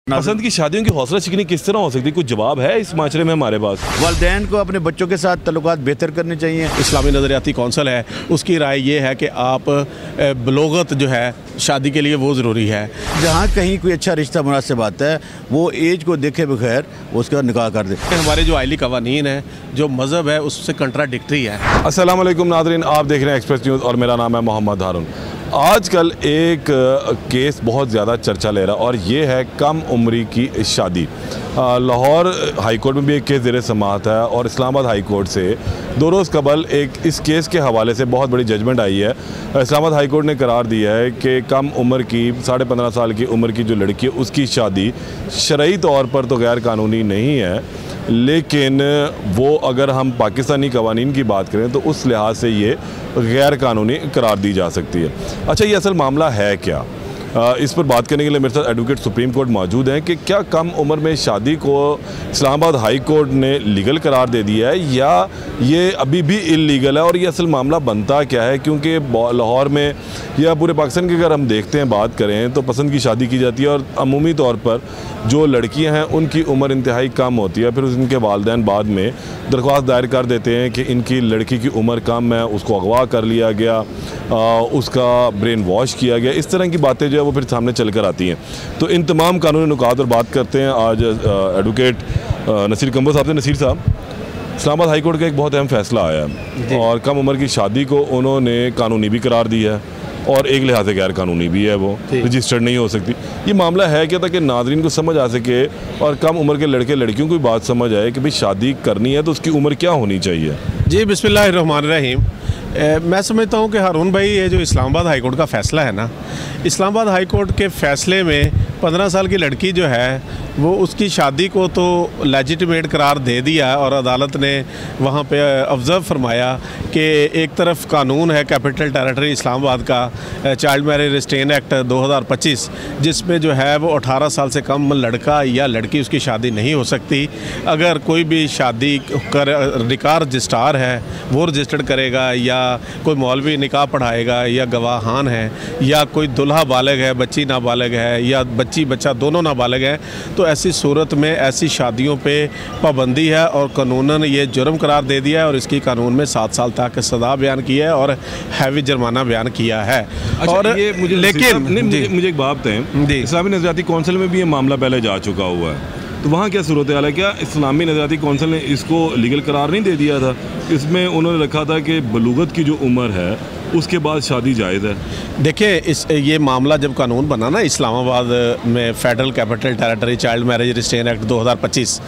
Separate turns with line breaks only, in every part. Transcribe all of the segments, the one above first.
पसंद की शादियों की हौसला शिकनी किस तरह हो सकती है? कुछ जवाब है इस माशरे में हमारे पास?
वालिदैन को अपने बच्चों के साथ तल्लुकात बेहतर करने चाहिए।
इस्लामी नज़रियाती कौंसल है, उसकी राय ये है कि आप बलोगत जो है शादी के लिए वो ज़रूरी है।
जहाँ कहीं कोई अच्छा रिश्ता मुनासिब आता है वो एज को देखे बगैर उसका निकाह कर दे।
हमारे जो आइली कवानीन है, जो मज़हब है, उससे कंट्राडिक्टरी है।
अस्सलाम वालेकुम नाज़रीन, आप देख रहे हैं एक्सप्रेस न्यूज़ और मेरा नाम है मोहम्मद हारून। आजकल एक केस बहुत ज़्यादा चर्चा ले रहा और ये है कम उम्री की शादी। लाहौर हाई कोर्ट में भी एक केस ज़ेर समाअत है और इस्लामाबाद हाई कोर्ट से 2 रोज़ कबल एक इस केस के हवाले से बहुत बड़ी जजमेंट आई है। इस्लामाबाद हाई कोर्ट ने करार दिया है कि कम उम्र की 15.5 साल की उम्र की जो लड़की है उसकी शादी शरई तौर पर तो गैर कानूनी नहीं है, लेकिन वो अगर हम पाकिस्तानी कवानीन की बात करें तो उस लिहाज से ये गैर कानूनी करार दी जा सकती है। अच्छा, ये असल मामला है क्या? इस पर बात करने के लिए मेरे साथ एडवोकेट सुप्रीम कोर्ट मौजूद हैं कि क्या कम उम्र में शादी को इस्लामाबाद हाई कोर्ट ने लीगल करार दे दिया है या ये अभी भी इल्लीगल है और ये असल मामला बनता क्या है? क्योंकि लाहौर में या पूरे पाकिस्तान की अगर हम देखते हैं, बात करें तो पसंद की शादी की जाती है और अमूमी तौर पर जो लड़कियां हैं उनकी उम्र इंतहाई कम होती है। फिर उनके वालिदैन बाद में दरख्वास्त दायर कर देते हैं कि इनकी लड़की की उम्र कम है, उसको अगवा कर लिया गया, उसका ब्रेन वॉश किया गया, इस तरह की बातें जो है वो फिर सामने चल कर आती हैं। तो इन तमाम कानूनी नुकात पर बात करते हैं आज एडवोकेट नसीर कंबो साहब से। नसीर साहब, इस्लामाबाद हाई कोर्ट का एक बहुत अहम फैसला आया है और कम उम्र की शादी को उन्होंने कानूनी भी करार दिया है और एक लिहाज से गैर कानूनी भी है, वो रजिस्टर्ड नहीं हो सकती। ये मामला है क्या, ताकि नाज़रीन को समझ आ सके और कम उम्र के लड़के लड़कियों को भी बात समझ आए कि भाई शादी करनी है तो उसकी उम्र क्या होनी चाहिए?
जी, बिस्मिल्लाहिर्रहमानिर्रहीम। मैं समझता हूँ कि हारून भाई, ये जो इस्लामाबाद हाई कोर्ट का फ़ैसला है ना, इस्लामाबाद हाई कोर्ट के फ़ैसले में 15 साल की लड़की जो है वो उसकी शादी को तो लेजिटिमेट करार दे दिया और अदालत ने वहाँ पे ऑब्ज़र्व फरमाया कि एक तरफ कानून है कैपिटल टेरिटरी इस्लामाबाद का चाइल्ड मैरिज रिस्ट्रेन एक्ट 2025, जिसमें जो है वो 18 साल से कम लड़का या लड़की उसकी शादी नहीं हो सकती। अगर कोई भी शादी कर निकाह रजिस्ट्रार है वो रजिस्टर्ड करेगा या कोई मौलवी निकाह पढ़ाएगा या गवाहान है या कोई दुल्हा बालिग है, बच्ची नाबालिग है या बच्ची बच्चा दोनों नाबालिग हैं, तो ऐसी सूरत में ऐसी शादियों पे पाबंदी है और कानूनन ये जुर्म करार दे दिया है और इसकी कानून में 7 साल तक सज़ा बयान की है और हैवी जुर्माना बयान किया है।
अच्छा, और ये मुझे एक बात है, इस्लामी नज़रियाती कौंसिल में भी ये मामला पहले जा चुका हुआ है, तो वहाँ क्या सूरत हाल है? क्या इस्लामी नज़रियाती कौंसिल ने इसको लीगल करार नहीं दे दिया था? इसमें उन्होंने रखा था कि बलूगत की जो उम्र है उसके बाद शादी जायज़ है।
देखिए, ये मामला जब कानून बना ना इस्लामाबाद में federal capital territory child marriage restrain act 2025,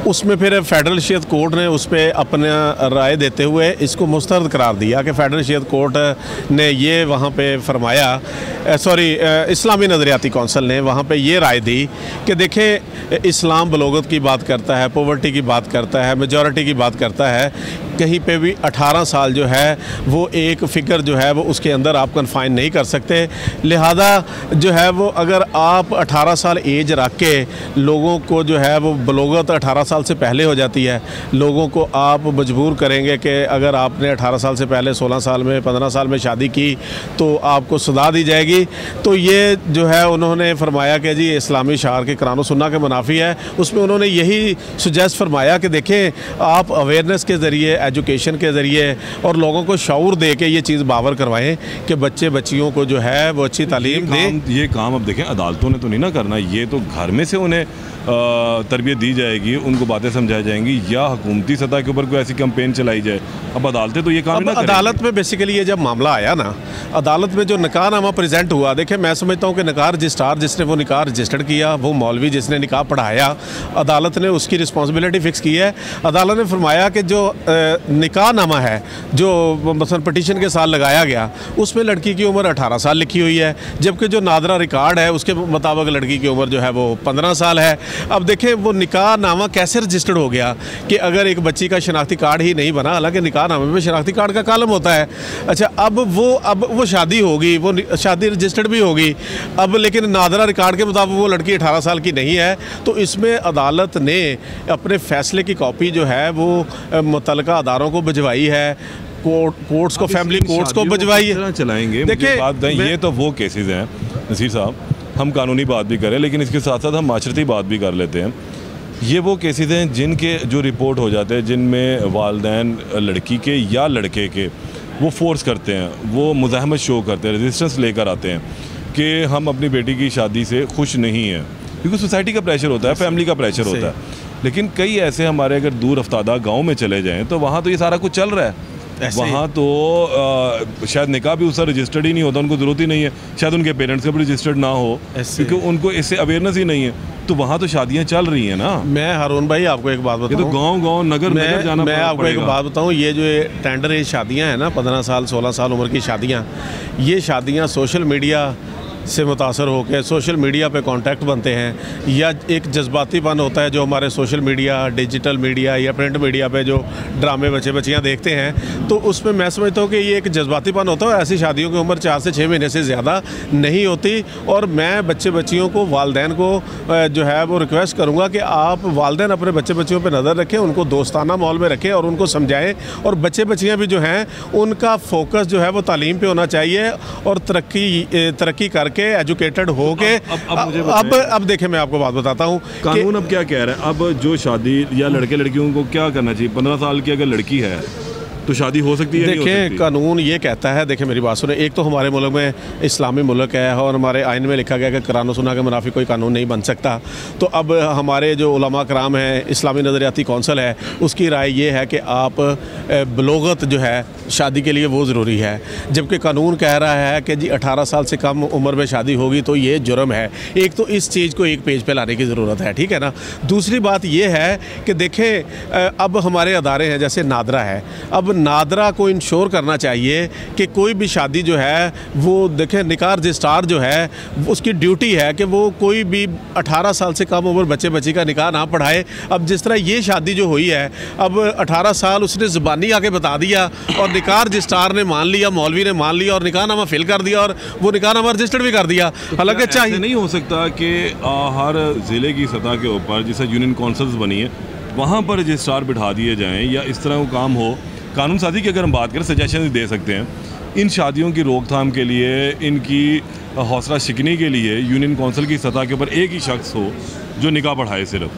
उसमें फिर फेडरल शरीयत कोर्ट ने उस पर अपना राय देते हुए इसको मुस्तरद करार दिया कि फेडरल शरीयत कोर्ट ने ये वहाँ पे फरमाया, इस्लामी नज़रियाती कौंसिल ने वहाँ पे ये राय दी कि देखें, इस्लाम बलोगत की बात करता है, पॉवर्टी की बात करता है, मेजॉरिटी की बात करता है, कहीं पे भी 18 साल जो है वो एक फ़िगर जो है वो उसके अंदर आप कन्फाइन नहीं कर सकते। लिहाजा जो है वो अगर आप 18 साल एज रख के लोगों को जो है वो बलोगत 18 साल से पहले हो जाती है, लोगों को आप मजबूर करेंगे कि अगर आपने 18 साल से पहले 16 साल में 15 साल में शादी की तो आपको सज़ा दी जाएगी। तो ये जो है उन्होंने फरमाया कि जी इस्लामी शार के कुरान सुन्ना के मुनाफी है। उसमें उन्होंने यही सुजेस्ट फरमाया कि देखें, आप अवेयरनेस के ज़रिए, एजुकेशन के ज़रिए और लोगों को शऊर दे के ये चीज़ बावर करवाएं कि बच्चे बच्चियों को जो है वो अच्छी तालीम दें।
ये काम अब देखें अदालतों ने तो नहीं ना करना, ये तो घर में से उन्हें तरबियत दी जाएगी, उनको बातें समझाई जाएंगी या हुकूमती सतह के ऊपर कोई ऐसी कैंपेन चलाई जाए। अब अदालतें तो ये काम नहीं करेंगी।
अदालत में बेसिकली ये जब मामला आया ना, अदालत में जो निकाहनामा प्रेजेंट हुआ, देखें मैं समझता हूँ कि निकाह रजिस्ट्रार जिसने वो निकाह रजिस्टर्ड किया, वो मौलवी जिसने निकाह पढ़ाया, अदालत ने उसकी रिस्पॉन्सिबिलिटी फ़िक्स की है। अदालत ने फरमाया कि जो निकाहनामा है जो मसलन पटिशन के साथ लगाया गया, उसमें लड़की की उम्र 18 साल लिखी हुई है, जबकि जो नादरा रिकॉर्ड है उसके मुताबिक लड़की की उम्र जो है वो 15 साल है। अब देखें, वो निकाह नामा कैसे रजिस्टर्ड हो गया कि अगर एक बच्ची का शनाख्ती कार्ड ही नहीं बना, हालांकि निकाह नामे में शनाख्ती कार्ड का कालम होता है। अच्छा, अब वो शादी होगी, वो शादी रजिस्टर्ड भी होगी, अब लेकिन नादरा रिकॉर्ड के मुताबिक वो लड़की 18 साल की नहीं है। तो इसमें अदालत ने अपने फ़ैसले की कॉपी जो है वो मुतल्लिका अदारों को भिजवाई है, कोर्ट्स को, फैमिली कोर्ट्स को भिजवाई है।
चलाएंगे देखिए, ये तो वो केसेस हैं नसीर साहब हम कानूनी बात भी करें, लेकिन इसके साथ साथ हम माशरती बात भी कर लेते हैं। ये वो केसेस हैं जिनके जो रिपोर्ट हो जाते हैं, जिनमें वालिदैन लड़की के या लड़के के वो फोर्स करते हैं, वो मुज़ाहमत शो करते हैं, रेजिस्टेंस लेकर आते हैं कि हम अपनी बेटी की शादी से खुश नहीं हैं, क्योंकि सोसाइटी का प्रेशर होता है, फैमिली का प्रेशर होता है। लेकिन कई ऐसे हमारे अगर दूर अफ्तादा गाँव में चले जाएँ तो वहाँ तो ये सारा कुछ चल रहा है। वहाँ तो शायद निकाह भी उसका रजिस्टर्ड ही नहीं होता, उनको ज़रूरत ही नहीं है, शायद उनके पेरेंट्स का भी रजिस्टर्ड ना हो, क्योंकि उनको इससे अवेयरनेस ही नहीं है। तो वहाँ तो शादियाँ चल रही हैं ना।
मैं हारून भाई आपको एक बात बताऊँ,
तो गांव नगर जाना
मैं आपको एक बात बताऊँ, ये जो टेंडर एज शादियाँ हैं ना, 15 साल 16 साल उम्र की शादियाँ, ये शादियाँ सोशल मीडिया से मुतासर होकर सोशल मीडिया पे कांटेक्ट बनते हैं, या एक जज्बातीपन होता है जो हमारे सोशल मीडिया, डिजिटल मीडिया या प्रिंट मीडिया पे जो ड्रामे बच्चे बच्चियाँ देखते हैं, तो उसमें मैं समझता हूँ कि ये एक जज्बातीपन होता है। ऐसी शादियों की उम्र 4 से 6 महीने से ज़्यादा नहीं होती। और मैं बच्चे बच्चियों को, वालिदैन को जो है वो रिक्वेस्ट करूँगा कि आप वालिदैन अपने बच्चे बच्चियों पर नज़र रखें, उनको दोस्ताना माहौल में रखें और उनको समझाएँ। और बच्चे बच्चियाँ भी जो हैं उनका फोकस जो है वो तालीम पे होना चाहिए और तरक्की करके एजुकेटेड हो के। अब देखिए मैं आपको बात बताता हूँ,
कानून अब क्या कह रहा है। अब जो शादी या लड़के लड़कियों को क्या करना चाहिए, 15 साल की अगर लड़की है तो शादी हो सकती है?
देखिए कानून ये कहता है, देखिए मेरी बात सुने, एक तो हमारे मुल्क में इस्लामी मुल्क है और हमारे आइन में लिखा गया कि कुरान और सुन्नह के मुनाफिक कोई कानून नहीं बन सकता। तो अब हमारे जो उलमा कराम हैं, इस्लामी नज़रियाती कौंसल है, उसकी राय ये है कि आप बलोगत जो है शादी के लिए वो ज़रूरी है, जबकि कानून कह रहा है कि जी 18 साल से कम उम्र में शादी होगी तो ये जुर्म है। एक तो इस चीज़ को एक पेज पे लाने की ज़रूरत है, ठीक है ना। दूसरी बात ये है कि देखें अब हमारे अदारे हैं जैसे नादरा है, अब नादरा को इंश्योर करना चाहिए कि कोई भी शादी जो है वो देखें, निकाह रजिस्ट्रार जो है उसकी ड्यूटी है कि वो कोई भी 18 साल से कम उम्र बच्चे बच्ची का निकाह ना पढ़ाए। अब जिस तरह ये शादी जो हुई है, अब 18 साल उसने ज़ुबानी आके बता दिया और निकाह रजिस्ट्रार ने मान लिया, मौलवी ने मान लिया और निकाहनामा फिल कर दिया और वो निकाहनामा रजिस्टर्ड भी कर दिया। हालांकि चाहिए
नहीं हो सकता कि हर ज़िले की सतह के ऊपर जैसे यूनियन काउंसिल्स बनी है वहाँ पर रजिस्ट्रार बिठा दिए जाएँ या इस तरह का काम हो। कानून साजी की अगर हम बात करें, सजेशन दे सकते हैं इन शादियों की रोकथाम के लिए, इनकी हौसला शिकनी के लिए यूनियन काउंसिल की सतह के ऊपर एक ही शख्स हो जो निकाह पढ़ाए सिर्फ।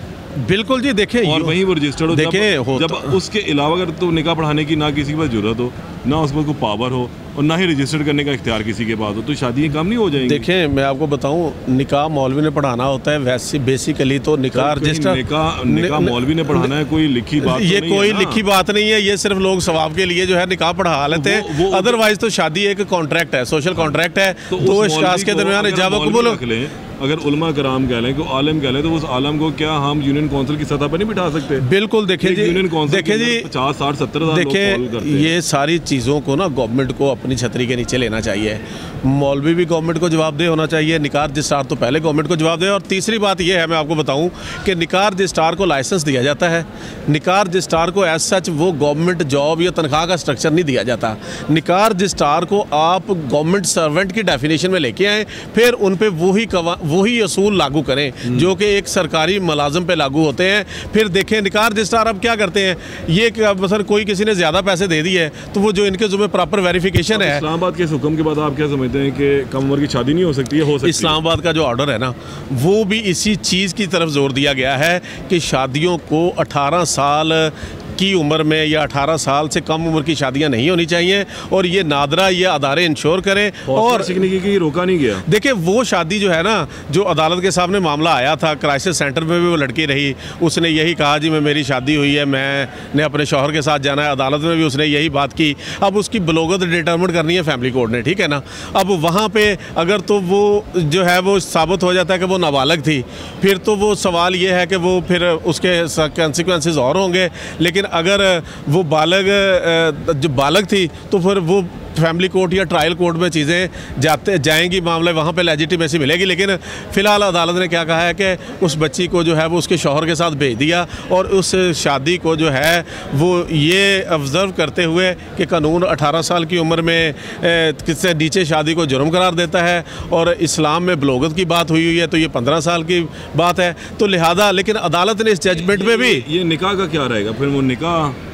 बिल्कुल जी, देखिए
और वहीं वो रजिस्टर्ड हो।
देखिए
जब उसके अलावा अगर तो निकाह पढ़ाने की ना किसी के पास जरूरत हो, ना उसमें कोई पावर हो और ना ही रजिस्टर्ड करने का इख्तियार किसी के पास हो, तो शादियाँ कम नहीं हो जाएंगी।
देखिए मैं आपको बताऊं, निकाह मौलवी ने पढ़ाना होता है, वैसे बेसिकली तो निकाह रजिस्टर
निकाह मौलवी ने पढ़ाना है, कोई लिखी बात
ये कोई लिखी बात नहीं है, ये सिर्फ लोग सवाब के लिए जो है निकाह पढ़ा लेते हैं। अदरवाइज तो शादी एक कॉन्ट्रैक्ट है, सोशल कॉन्ट्रैक्ट है, दो अशखास के दरमियान इजाबत कबूल।
अगर उलमा कराम कह लें, कोई आलिम कह लें, तो उस आलम को क्या हम यूनियन काउंसिल की सतह पर नहीं बिठा सकते?
बिल्कुल। देखिए जी,
यूनियन काउंसिल
देखिए जी
50, 60, 70 हज़ार
देखिए ये सारी चीज़ों को ना गवर्नमेंट को अपनी छतरी के नीचे लेना चाहिए। मौलवी भी गवर्नमेंट को जवाबदेह होना चाहिए, निकाह रजिस्ट्रार तो पहले गवर्नमेंट को जवाबदेह। और तीसरी बात ये है, मैं आपको बताऊं कि निकाह रजिस्ट्रार को लाइसेंस दिया जाता है। निकाह रजिस्ट्रार को एज सच वो गवर्नमेंट जॉब या तनख्वाह का स्ट्रक्चर नहीं दिया जाता। निकाह रजिस्ट्रार को आप गवर्नमेंट सर्वेंट की डेफिनेशन में लेके आएँ, फिर उन पर वही असूल लागू करें जो कि एक सरकारी मुलाजिम पे लागू होते हैं। फिर देखें निकाह रजिस्ट्रार अब क्या करते हैं, ये मसलन कोई किसी ने ज़्यादा पैसे दे दिए तो वो जो इनके ज़ुम्मे प्रॉपर वेरिफिकेशन है।
इस्लामाबाद के हुक्म के बाद आप क्या समझते हैं कि कम उम्र की शादी नहीं हो सकती है? हो सकती है।
इस्लामाबाद का जो ऑर्डर है ना, वो भी इसी चीज़ की तरफ जोर दिया गया है कि शादियों को 18 साल की उम्र में या 18 साल से कम उम्र की शादियां नहीं होनी चाहिए। और ये नादरा ये अदारे इंश्योर करें। और
की रोका नहीं गया।
देखिए वो शादी जो है ना, जो अदालत के सामने मामला आया था, क्राइसिस सेंटर में भी वो लड़की रही, उसने यही कहा जी मेरी शादी हुई है, मैंने अपने शौहर के साथ जाना है। अदालत में भी उसने यही बात की। अब उसकी बलोगत डिटर्मिन करनी है फैमिली कोर्ट ने, ठीक है ना। अब वहाँ पे अगर तो वो जो है वो साबित हो जाता है कि वो नाबालग थी, फिर तो वो सवाल ये है कि वो फिर उसके कंसिक्वेंसेस और होंगे। लेकिन अगर वो जो बालग थी तो फिर वो फैमिली कोर्ट या ट्रायल कोर्ट में चीज़ें जाएंगी, मामले वहाँ पे लेजिटिमेसी मिलेगी। लेकिन फ़िलहाल अदालत ने क्या कहा है कि उस बच्ची को जो है वो उसके शौहर के साथ भेज दिया और उस शादी को जो है वो ये ऑब्ज़र्व करते हुए कि कानून 18 साल की उम्र में किससे नीचे शादी को जुर्म करार देता है और इस्लाम में बलोगत की बात हुई है तो ये 15 साल की बात है। तो लिहाजा लेकिन अदालत ने इस जजमेंट में भी
ये निकाह का क्या रहेगा फिर? वो निकाह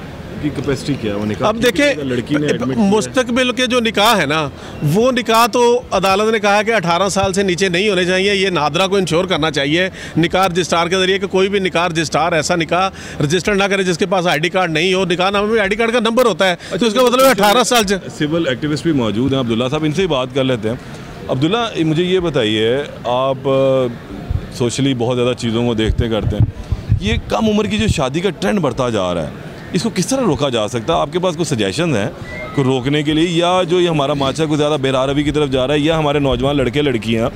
की कैपेसिटी क्या है? वो निकाह
अब देखिए, मुस्तकबिल के जो निकाह है ना, वो निकाह तो अदालत ने कहा है कि 18 साल से नीचे नहीं होने चाहिए। ये नादरा को इंश्योर करना चाहिए निकाह रजिस्ट्रार के जरिए कि कोई भी निकाह रजिस्ट्रार ऐसा निकाह रजिस्टर ना करे जिसके पास ID कार्ड नहीं हो। निकाह नामे में ID कार्ड का नंबर होता है, तो इसका मतलब 18 साल से।
सिविल एक्टिविस्ट भी मौजूद हैं अब्दुल्ला साहब, इनसे ही बात कर लेते हैं। अब्दुल्ला, मुझे ये बताइए, आप सोशली बहुत ज़्यादा चीज़ों को देखते करते हैं, ये कम उम्र की जो शादी का ट्रेंड बढ़ता जा रहा है, इसको किस तरह रोका जा सकता है? आपके पास कुछ सजेशन हैं को रोकने के लिए, या जो ये हमारा माशरा कुछ ज़्यादा बेरारवी की तरफ जा रहा है, या हमारे नौजवान लड़के लड़कियां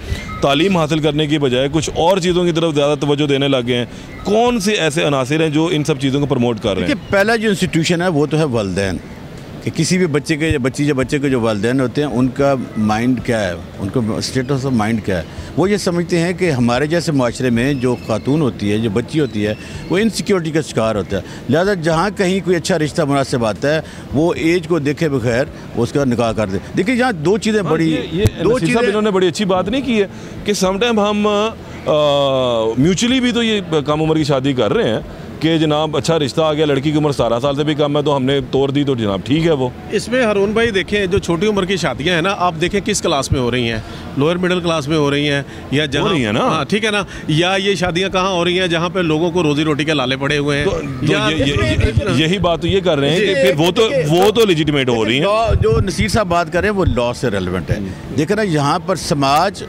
तालीम हासिल करने की बजाय कुछ और चीज़ों की तरफ ज़्यादा तवज्जो देने लगे हैं? कौन से ऐसे अनासिर हैं जो इन सब चीज़ों को प्रमोट कर रहे हैं?
पहला जो इंस्टीट्यूशन है वो तो है वालिदैन, कि किसी भी बच्चे के जो वालिदैन होते हैं उनका माइंड क्या है, उनका स्टेटस ऑफ माइंड क्या है। वो ये समझते हैं कि हमारे जैसे माशरे में जो खातून होती है, जो बच्ची होती है, वो इनसिक्योरिटी का शिकार होता है। लिहाजा जहाँ कहीं कोई अच्छा रिश्ता मुनासिब आता है, वो एज को देखे बगैर उसका निकाह कर दे। देखिए, यहाँ दो चीज़ें बड़ी,
दो चीज़ें इन्होंने बड़ी अच्छी बात नहीं की है कि समटाइम हम म्यूचुअली भी तो ये कम उम्र की शादी कर रहे हैं कि जनाब अच्छा रिश्ता आ गया, लड़की की उम्र 17 साल से भी कम है तो हमने तोड़ दी, तो जनाब ठीक है। वो
इसमें हारून भाई देखें, जो छोटी उम्र की शादियां हैं ना, आप देखें किस क्लास में हो रही हैं, लोअर मिडिल क्लास में हो रही हैं, या जहाँ हो रही है ना, हाँ ठीक है ना, या ये शादियां कहाँ हो रही हैं जहाँ पे लोगों को रोजी रोटी के लाले पड़े हुए हैं।
यही बात तो ये कर रहे हैं कि फिर वो तो लेजिटिमेट हो रही है।
जो नसीर साहब बात कर रहे हैं वो लॉ से रेलिवेंट है। देखो ना, यहाँ पर समाज,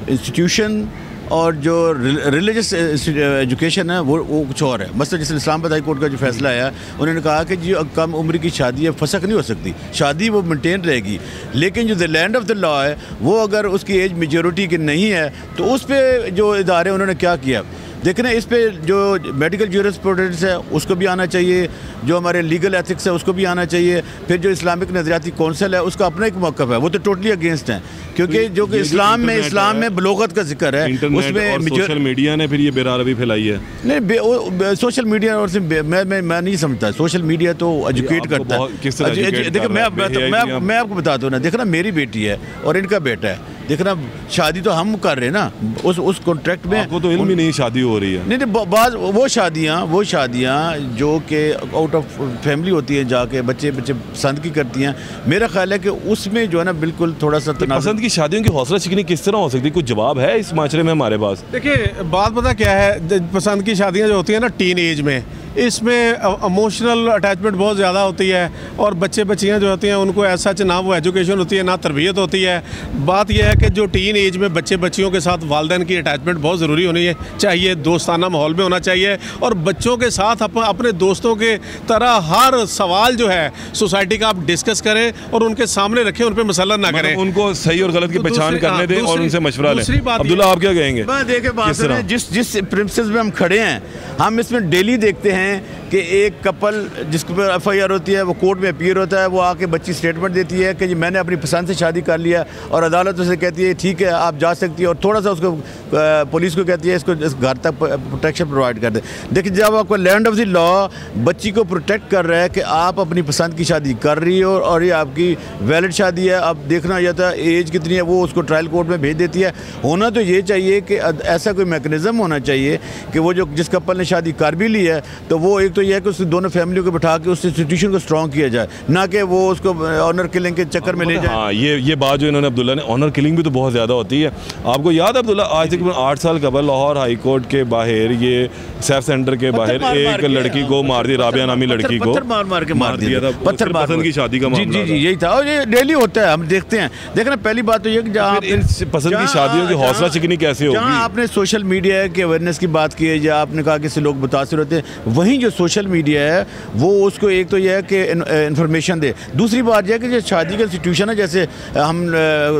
इंस्टीट्यूशन और जो रिलीजियस एजुकेशन है वो कुछ और है। मसलन जैसे इस्लामाबाद हाई कोर्ट का जो फैसला आया, उन्होंने कहा कि जो कम उम्र की शादी है फसक नहीं हो सकती, शादी वो मेंटेन रहेगी, लेकिन जो the land of the law है वो अगर उसकी एज मेजॉरिटी की नहीं है तो उस पर जो इदारे उन्होंने क्या किया, देखना इस पे जो मेडिकल ज्यूरिस्प्रूडेंस है उसको भी आना चाहिए, जो हमारे लीगल एथिक्स है उसको भी आना चाहिए, फिर जो इस्लामिक नज़रियाती कौंसिल है उसका अपना एक मौक़िफ़ है, वो तो टोटली अगेंस्ट हैं, क्योंकि जो कि इस्लाम में बलोगत का जिक्र है,
उसमें सोशल मीडिया ने फिर ये बेरारवी फैलाई है।
नहीं, सोशल मीडिया और मैं नहीं समझता, सोशल मीडिया तो एजुकेट करता है। देखिए, मैं आपको बताता हूँ ना, देखना मेरी बेटी है और इनका बेटा है, देखना शादी तो हम कर रहे हैं ना, उस कॉन्ट्रैक्ट में
आपको तो इल्म ही नहीं शादी हो रही है।
नहीं, बात वो शादियाँ जो कि आउट ऑफ फैमिली होती है, जाके बच्चे पसंद की करती हैं, मेरा ख्याल है कि उसमें जो है ना बिल्कुल थोड़ा सा
पसंद की शादियों की हौसला शिकनी किस तरह हो सकती है? कुछ जवाब है इस माशरे में हमारे पास?
देखिए, बात पता क्या है, पसंद की शादियाँ जो होती हैं ना टीन एज में, इसमें इमोशनल अटैचमेंट बहुत ज़्यादा होती है, और बच्चियाँ जो होती हैं उनको ऐसा ना वो एजुकेशन होती है ना तरबियत होती है। बात यह है कि जो टीन एज में बच्चियों के साथ वालिदैन की अटैचमेंट बहुत ज़रूरी होनी है चाहिए, दोस्ताना माहौल में होना चाहिए, और बच्चों के साथ अपने दोस्तों के तरह हर सवाल जो है सोसाइटी का आप डिस्कस करें और उनके सामने रखें, उन पर मसला ना करें,
उनको सही और गलत की पहचान करने दें और उनसे मशवरा लें। अब्दुल्ला, आप क्या कहेंगे?
देखिए, जिस प्रिंसिपल में हम खड़े हैं, हम इसमें डेली देखते हैं कि एक कपल जिसके ऊपर FIR होती है वो कोर्ट में अपीयर होता है, वो आके बच्ची स्टेटमेंट देती है कि जी मैंने अपनी पसंद से शादी कर लिया, और अदालत उसे कहती है ठीक है आप जा सकती है, और थोड़ा सा उसको पुलिस को कहती है इसको इस घर तक प्रोटेक्शन प्रोवाइड कर दे। देखिए, जब आपको लैंड ऑफ द लॉ बच्ची को प्रोटेक्ट कर रहा है कि आप अपनी पसंद की शादी कर रही हो और ये आपकी वैलिड शादी है, अब देखना यह था एज कितनी है, वो उसको ट्रायल कोर्ट में भेज देती है। होना तो ये चाहिए कि ऐसा कोई मैकेनिज़्म होना चाहिए कि वो जो जिस कपल ने शादी कर भी ली है तो वो एक तो यह है कि उसकी दोनों फैमिलियों को बिठा के उस इंस्टीट्यूशन को स्ट्रॉन्ग किया जाए, ना कि वो उसको ऑनर किलिंग के चक्कर में ले जाए।
हाँ, ये बात जो इन्होंने अब्दुल्ला ने, ऑनर किलिंग भी तो बहुत ज़्यादा होती है। आपको याद है अब्दुल्ला, आज तकरीबन 8 साल कबल लाहौर हाई कोर्ट के बाहर, ये सेफ सेंटर के बाहर एक लड़की को मार दिया, राबिया नामी लड़की को
मार के मार दिया था,
पत्थर पसंद की शादी का मामला।
जी, यही था, और ये डेली होता है, हम देखते हैं। देखना, पहली बात तो ये कि जहाँ
पसंद की शादियों की हौसला शिकनी कैसे होगी?
जहाँ आपने सोशल मीडिया के अवेयरनेस की बात की है, या आपने कहा कि इससे लोग मुतासिर होते हैं, वहीं जो सोशल मीडिया है वो उसको एक तो यह है कि इन्फॉर्मेशन दे, दूसरी बात यह है कि जो शादी का इंस्टीट्यूशन है, जैसे हम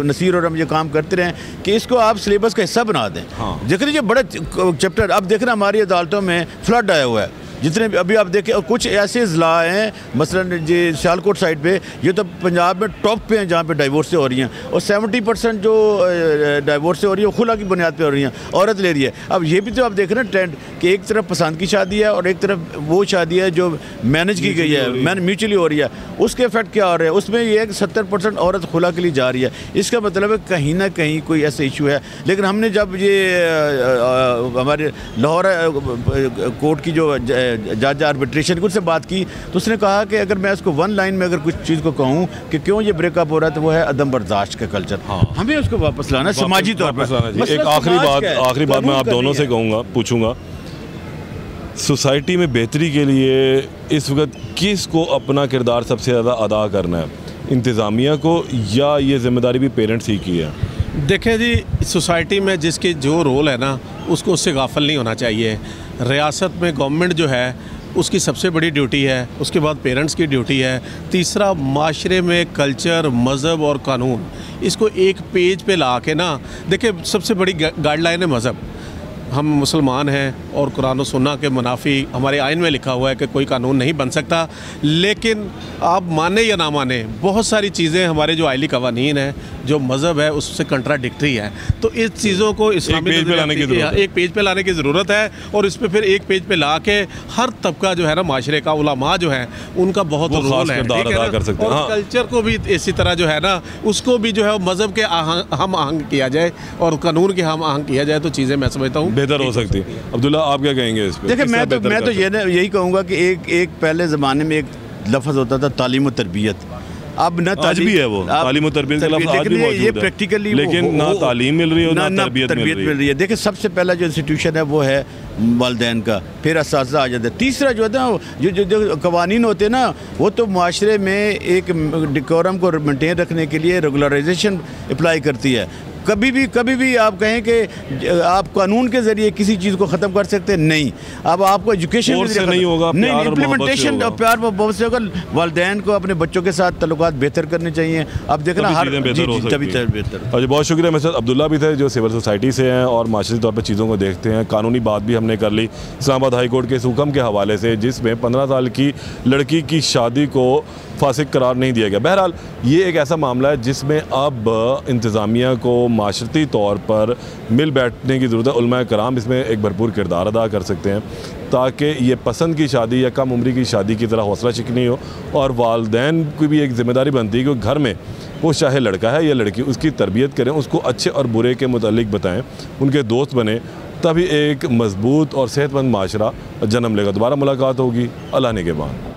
नसीर और हम ये काम करते रहें कि इसको आप सिलेबस का हिस्सा बना दें।
हाँ।
देख लीजिए, बड़े चैप्टर अब देखना हमारी अदालतों में फ्लड आया हुआ है, जितने अभी आप देखें, और कुछ ऐसे ज़िला हैं मसलन जी सियालकोट साइड पे, ये तो पंजाब में टॉप पे हैं जहाँ पे डाइवोर्सें हो रही हैं, और 70% जो डाइवोर्सें हो रही है वो खुला की बुनियाद पे हो रही हैं, औरत ले रही है। अब ये भी तो आप देख रहे हैं ट्रेंड कि एक तरफ पसंद की शादी है और एक तरफ वो शादी है जो मैनेज की गई है, म्यूचुअली हो रही है। उसके इफेक्ट क्या हो रहे हैं? उसमें ये है कि 70% औरत खुला के लिए जा रही है। इसका मतलब है कहीं ना कहीं कोई ऐसा इशू है। लेकिन हमने जब ये हमारे लाहौर कोर्ट की जो जज आर्बिट्रेशन की, उससे बात की तो उसने कहा कि अगर मैं उसको वन लाइन में अगर कुछ चीज़ को कहूँ कि क्यों ये ब्रेकअप हो रहा है, तो वो है अदम बर्दाश्त का कल्चर। हमें उसको वापस लाना समाजी तौर पर।
एक आखिरी बात मैं आप दोनों से कहूँगा, पूछूंगा, सोसाइटी में बेहतरी के लिए इस वक्त किस को अपना किरदार सबसे ज़्यादा अदा करना है, इंतज़ामिया को या ये जिम्मेदारी भी पेरेंट्स ही की है?
देखें जी, सोसाइटी में जिसके जो रोल है ना, उसको उससे गाफिल नहीं होना चाहिए। रियासत में गवर्नमेंट जो है उसकी सबसे बड़ी ड्यूटी है, उसके बाद पेरेंट्स की ड्यूटी है, तीसरा माशरे में कल्चर, मज़हब और कानून, इसको एक पेज पे ला के ना, देखिए सबसे बड़ी गाइडलाइन है मज़हब। हम मुसलमान हैं और कुरान और सुन्ना के मुनाफी हमारे आइन में लिखा हुआ है कि कोई कानून नहीं बन सकता, लेकिन आप माने या ना माने, बहुत सारी चीज़ें हमारे जो आइली कवानीन हैं, जो मज़हब है, उससे कंट्राडिक्टरी है। तो इस चीज़ों को इस्लामी
एक पेज पे लाने की
ज़रूरत है और इस पर फिर एक पेज पे ला के हर तबका जो है ना माशरे का, उलमा जो है उनका बहुत रोल है, और कल्चर को भी इसी तरह जो है ना, उसको भी जो है मज़हब के हम आहंग किया जाए और कानून के हम आहंग किया जाए, तो चीज़ें मैं समझता हूँ
बेहतर हो सकती है। अब्दुल्ला, आप क्या कहेंगे इस पे?
देखिए, मैं तो यही कहूँगा कि एक पहले ज़माने में एक लफ्ज़ होता था तालीम और तरबियत, अब न
आज भी है वो तालीम और तरबियत का लफ्ज़ आज भी मौजूद है,
ये प्रैक्टिकली,
लेकिन ना तालीम मिल रही है ना तरबियत मिल रही है।
देखिए, सबसे पहला जो इंस्टीट्यूशन है वो है वालिदैन का, फिर असातिज़ा आ जाता है, तीसरा जो है ना, जो कवानीन होते हैं ना, वो तो माशरे में एक डिकोरम को मेंटेन रखने के लिए रेगुलराइजेशन अप्लाई करती है। कभी भी आप कहें कि आप कानून के ज़रिए किसी चीज़ को ख़त्म कर सकते हैं, नहीं। अब आपको एजुकेशन
से नहीं होगा,
नहीं, इम्प्लीमेंटेशन प्यार मोहब्बत से होगा। वालिदैन को अपने बच्चों के साथ तल्लुकात बेहतर करने चाहिए। अब देखना हर बेहतर।
और बहुत शुक्रिया। मेरे साथ अब्दुल्ला भी थे जो सिविल सोसाइटी से हैं और माशरी तौर पर चीज़ों को देखते हैं। कानूनी बात भी हमने कर ली इस्लामाबाद हाई कोर्ट के इस हुक्म के हवाले से, जिसमें 15 साल की लड़की की शादी को फासिक करार नहीं दिया गया। बहरहाल ये एक ऐसा मामला है जिसमें अब इंतज़ामिया को माशरती तौर पर मिल बैठने की ज़रूरत है। उलमा कराम इसमें एक भरपूर किरदार अदा कर सकते हैं ताकि ये पसंद की शादी या कम उम्री की शादी की तरह हौसला शिकनी हो, और वालिदैन की भी एक ज़िम्मेदारी बनती है कि घर में वो चाहे लड़का है या लड़की, उसकी तरबियत करें, उसको अच्छे और बुरे के मुतालिक बताएं, उनके दोस्त बने, तभी एक मजबूत और सेहतमंद माशरा जन्म लेगा। दोबारा मुलाकात होगी अल्लाह ने के बाद।